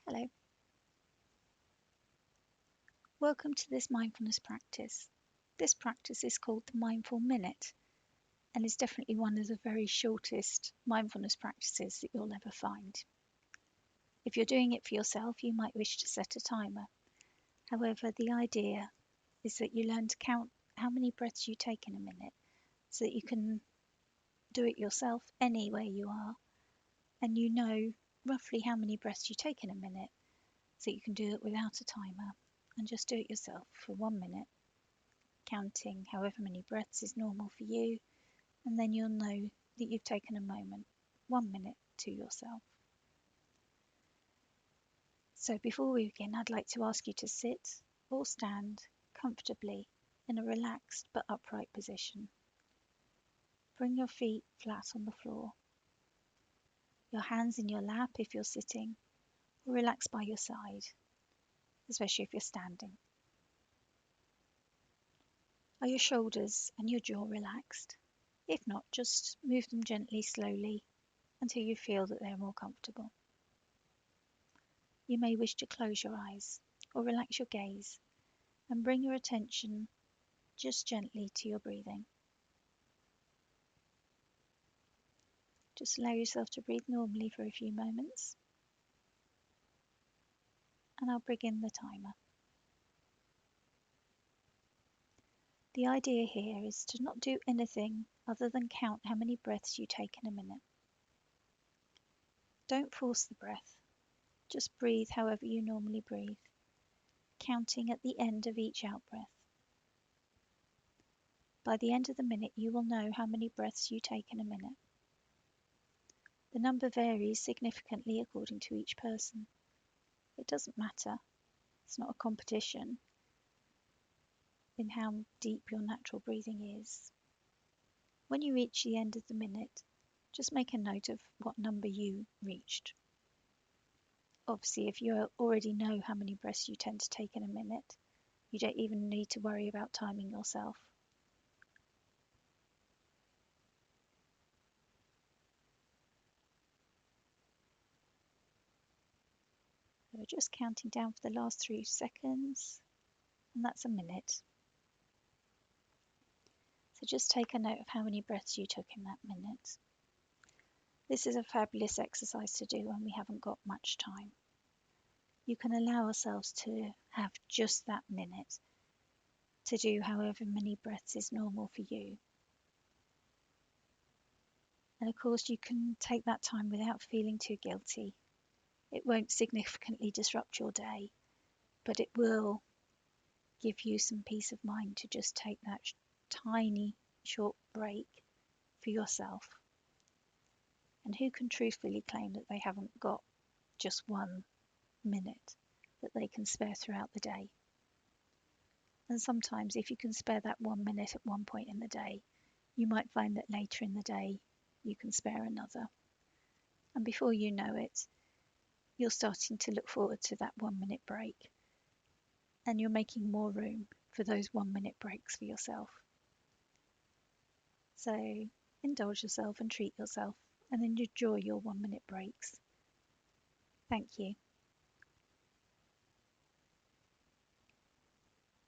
Hello, welcome to this mindfulness practice. This practice is called the Mindful Minute and is definitely one of the very shortest mindfulness practices that you'll ever find. If you're doing it for yourself, you might wish to set a timer. However, the idea is that you learn to count how many breaths you take in a minute so that you can do it yourself anywhere you are and you know roughly how many breaths you take in a minute so you can do it without a timer and just do it yourself for 1 minute, counting however many breaths is normal for you, and then you'll know that you've taken a moment, 1 minute to yourself. So before we begin, I'd like to ask you to sit or stand comfortably in a relaxed but upright position. Bring your feet flat on the floor, your hands in your lap if you're sitting, or relax by your side, especially if you're standing. Are your shoulders and your jaw relaxed? If not, just move them gently, slowly, until you feel that they're more comfortable. You may wish to close your eyes or relax your gaze and bring your attention just gently to your breathing. Just allow yourself to breathe normally for a few moments, and I'll begin the timer. The idea here is to not do anything other than count how many breaths you take in a minute. Don't force the breath, just breathe however you normally breathe, counting at the end of each out-breath. By the end of the minute, you will know how many breaths you take in a minute. The number varies significantly according to each person. It doesn't matter. It's not a competition in how deep your natural breathing is. When you reach the end of the minute, just make a note of what number you reached. Obviously, if you already know how many breaths you tend to take in a minute, you don't even need to worry about timing yourself. So we're just counting down for the last 3 seconds, and that's a minute. So just take a note of how many breaths you took in that minute. This is a fabulous exercise to do when we haven't got much time. You can allow ourselves to have just that minute to do however many breaths is normal for you. And of course, you can take that time without feeling too guilty. It won't significantly disrupt your day, but it will give you some peace of mind to just take that tiny short break for yourself. And who can truthfully claim that they haven't got just 1 minute that they can spare throughout the day? And sometimes if you can spare that 1 minute at one point in the day, you might find that later in the day you can spare another. And before you know it, you're starting to look forward to that 1 minute break, and you're making more room for those 1 minute breaks for yourself. So indulge yourself and treat yourself, and then enjoy your 1 minute breaks. Thank you.